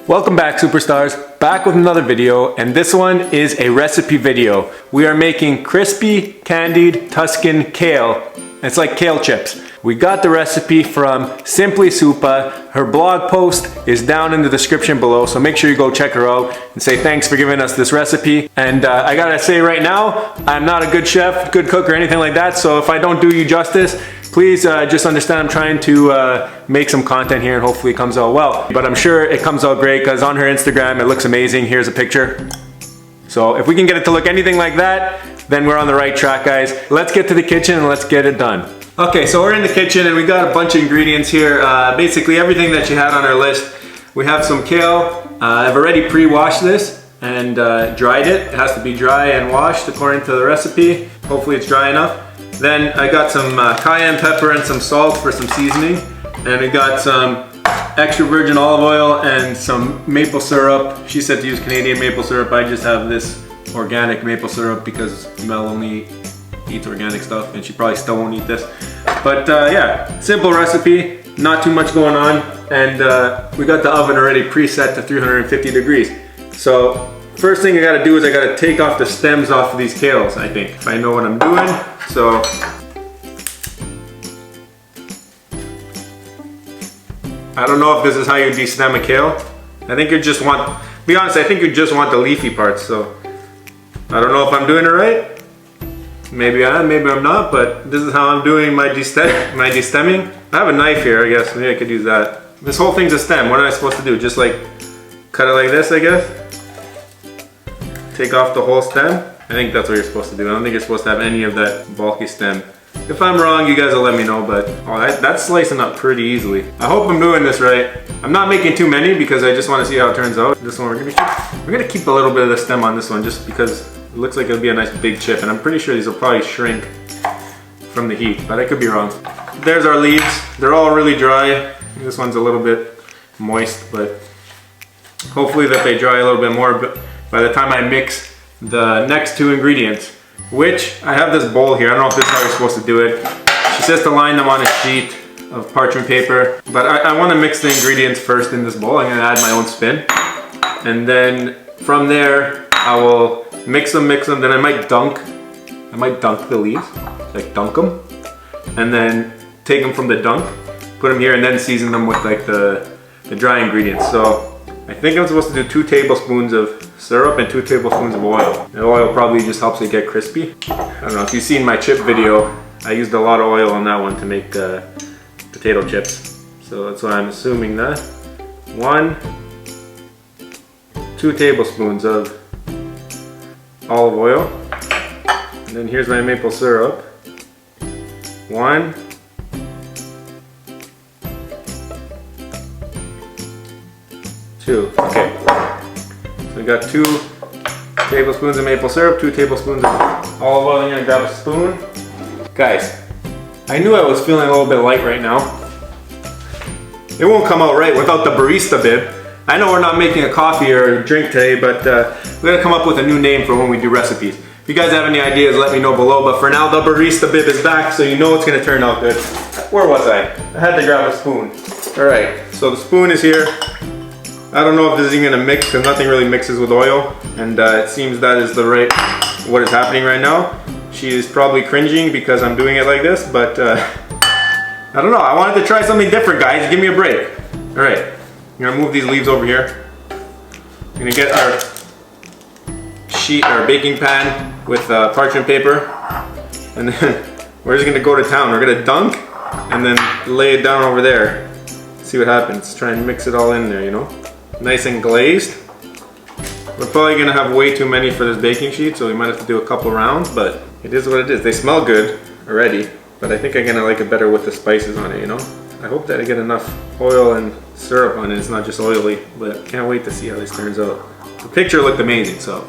Welcome back, superstars. Back with another video, and this one is a recipe video. We are making crispy candied Tuscan kale. It's like kale chips. We got the recipe from SimplySuppa. Her blog post is down in the description below, so make sure you go check her out and say thanks for giving us this recipe. And I gotta say right now, I'm not a good chef, good cook, or anything like that, so if I don't do you justice, please just understand I'm trying to make some content here and hopefully it comes out well. But I'm sure it comes out great because on her Instagram it looks amazing. Here's a picture. So if we can get it to look anything like that, then we're on the right track, guys. Let's get to the kitchen and let's get it done. Okay, so we're in the kitchen and we got a bunch of ingredients here. Basically everything that she had on her list. We have some kale. I've already pre-washed this and dried it. It has to be dry and washed according to the recipe. Hopefully it's dry enough. Then I got some cayenne pepper and some salt for some seasoning. And we got some extra virgin olive oil and some maple syrup. She said to use Canadian maple syrup. I just have this organic maple syrup because Mel only eats organic stuff and she probably still won't eat this. But yeah, simple recipe, not too much going on. And we got the oven already preset to 350 degrees. So first thing I gotta do is I gotta take off the stems off of these kales, I think, if I know what I'm doing. So I don't know if this is how you destem a kale. I think you just want, to be honest, I think you just want the leafy parts. So I don't know if I'm doing it right. Maybe I am, maybe I'm not, but this is how I'm doing my destemming. I have a knife here, I guess. Maybe I could use that. This whole thing's a stem. What am I supposed to do? Just like cut it like this, I guess? Take off the whole stem? I think that's what you're supposed to do. I don't think you're supposed to have any of that bulky stem. If I'm wrong, you guys will let me know, but oh, that's slicing up pretty easily. I hope I'm doing this right. I'm not making too many because I just want to see how it turns out. This one, we're gonna keep a little bit of the stem on this one just because it looks like it'll be a nice big chip, and I'm pretty sure these will probably shrink from the heat, but I could be wrong. There's our leaves. They're all really dry. This one's a little bit moist, but hopefully that they dry a little bit more. But by the time I mix the next two ingredients, which I have this bowl here. I don't know if this is how you're supposed to do it. She says to line them on a sheet of parchment paper, but I want to mix the ingredients first in this bowl. I'm going to add my own spin, and then from there I will mix them, then I might dunk the leaves, like dunk them, and then take them from the dunk, put them here, and then season them with like the dry ingredients. So I think I'm supposed to do 2 tablespoons of syrup and 2 tablespoons of oil. The oil probably just helps it get crispy. I don't know, if you've seen my chip video, I used a lot of oil on that one to make potato chips. So that's why I'm assuming that. 2 tablespoons of olive oil. And then here's my maple syrup. 1. 2. Okay. So we got 2 tablespoons of maple syrup, 2 tablespoons of olive oil. I'm gonna grab a spoon. Guys, I knew I was feeling a little bit light right now. It won't come out right without the barista bib. I know we're not making a coffee or a drink today, but we're gonna come up with a new name for when we do recipes. If you guys have any ideas, let me know below. But for now, the barista bib is back, so you know it's gonna turn out good. Where was I? I had to grab a spoon. All right, so the spoon is here. I don't know if this is even gonna mix because nothing really mixes with oil, and it seems that is what is happening right now. She is probably cringing because I'm doing it like this, but I don't know. I wanted to try something different, guys. Give me a break. All right, I'm gonna move these leaves over here. I'm gonna get our sheet, our baking pan with parchment paper, and then we're just gonna go to town. We're gonna dunk and then lay it down over there. See what happens. Try and mix it all in there, you know? Nice and glazed. We're probably gonna have way too many for this baking sheet, so we might have to do a couple rounds, but it is what it is. They smell good already, but I think I'm gonna like it better with the spices on it, you know? I hope that I get enough oil and syrup on it. It's not just oily, but can't wait to see how this turns out. The picture looked amazing, so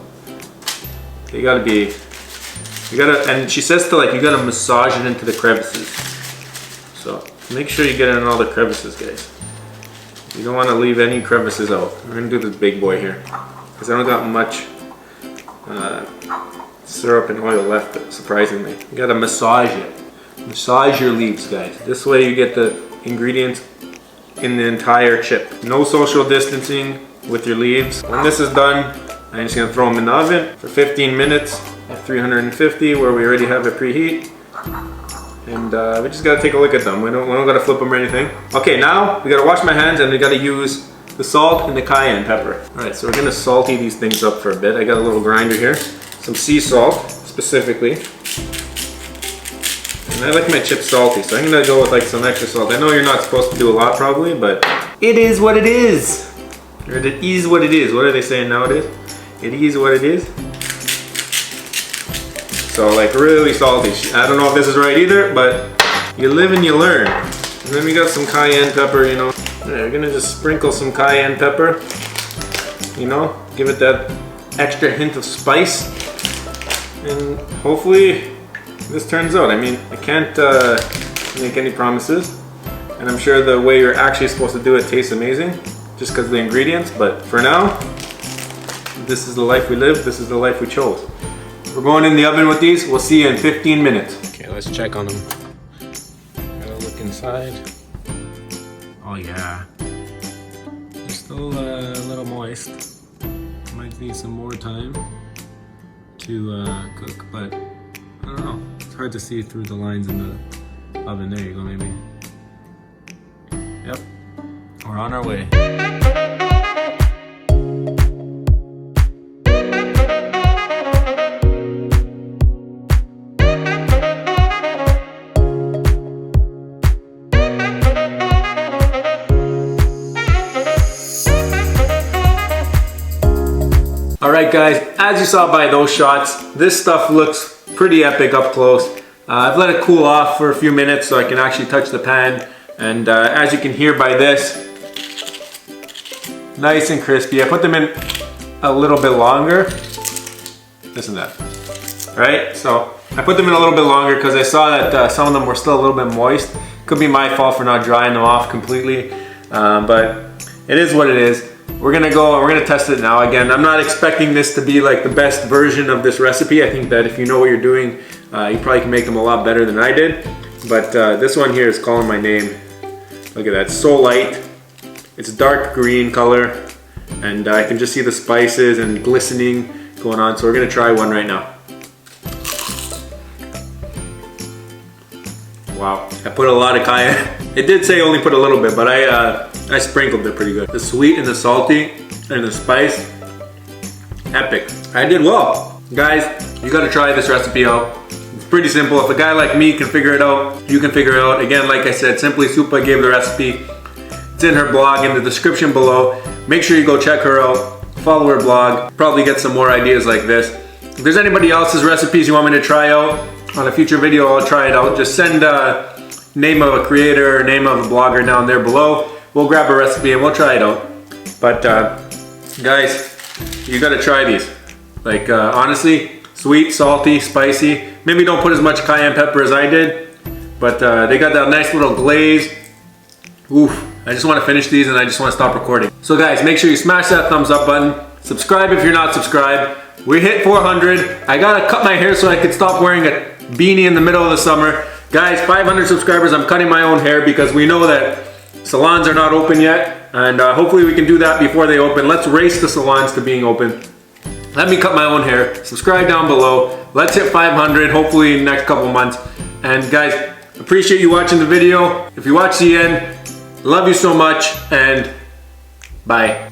you gotta, and she says you gotta massage it into the crevices. So make sure you get in all the crevices, guys. You don't want to leave any crevices out. We're gonna do this big boy here because I don't got much syrup and oil left, surprisingly. You gotta massage it. Massage your leaves, guys. This way you get the ingredients in the entire chip. No social distancing, with your leaves. When this is done, I'm just gonna throw them in the oven for 15 minutes at 350 where we already have it preheat. And we just gotta take a look at them. We don't gotta flip them or anything. Okay, now we gotta wash my hands and we gotta use the salt and the cayenne pepper. All right, so we're gonna salty these things up for a bit. I got a little grinder here. Some sea salt, specifically. And I like my chips salty, so I'm gonna go with like some extra salt. I know you're not supposed to do a lot probably, but it is what it is. Or it is what it is. What are they saying nowadays? It is what it is. So like really salty. I don't know if this is right either, but you live and you learn. And then we got some cayenne pepper, you know. We're gonna just sprinkle some cayenne pepper, you know, give it that extra hint of spice. And hopefully this turns out. I mean, I can't make any promises. And I'm sure the way you're actually supposed to do it tastes amazing, just because of the ingredients. But for now, this is the life we live, this is the life we chose. We're going in the oven with these. We'll see you in 15 minutes. Okay, let's check on them. Gotta look inside. Oh yeah. They're still a little moist. Might need some more time to cook, but I don't know. It's hard to see through the lines in the oven. There you go, maybe. Yep, we're on our way. Alright guys, as you saw by those shots, this stuff looks pretty epic up close. I've let it cool off for a few minutes so I can actually touch the pan. And as you can hear by this, nice and crispy. I put them in a little bit longer. Listen to that. Right? So I put them in a little bit longer because I saw that some of them were still a little bit moist. Could be my fault for not drying them off completely. But it is what it is. We're gonna go and we're gonna test it now. Again, I'm not expecting this to be like the best version of this recipe. I think that if you know what you're doing, you probably can make them a lot better than I did. But this one here is calling my name. Look at that, it's so light. It's dark green color. And I can just see the spices and glistening going on. So we're gonna try one right now. Wow, I put a lot of cayenne. It did say only put a little bit, but I sprinkled it pretty good. The sweet and the salty and the spice, epic. I did well. Guys, you gotta try this recipe out. It's pretty simple. If a guy like me can figure it out, you can figure it out. Again, like I said, SimplySuppa gave the recipe. It's in her blog in the description below. Make sure you go check her out, follow her blog, probably get some more ideas like this. If there's anybody else's recipes you want me to try out, on a future video I'll try it out. Just send name of a creator, name of a blogger down there below. We'll grab a recipe and we'll try it out. But guys, you gotta try these. Like honestly, sweet, salty, spicy. Maybe don't put as much cayenne pepper as I did, but they got that nice little glaze. Oof, I just wanna finish these and I just wanna stop recording. So guys, make sure you smash that thumbs up button. Subscribe if you're not subscribed. We hit 400. I gotta cut my hair so I could stop wearing a beanie in the middle of the summer. Guys, 500 subscribers, I'm cutting my own hair because we know that salons are not open yet, and hopefully we can do that before they open. Let's race the salons to being open. Let me cut my own hair. Subscribe down below. Let's hit 500, hopefully in the next couple months. And guys, appreciate you watching the video. If you watch the end, love you so much, and bye.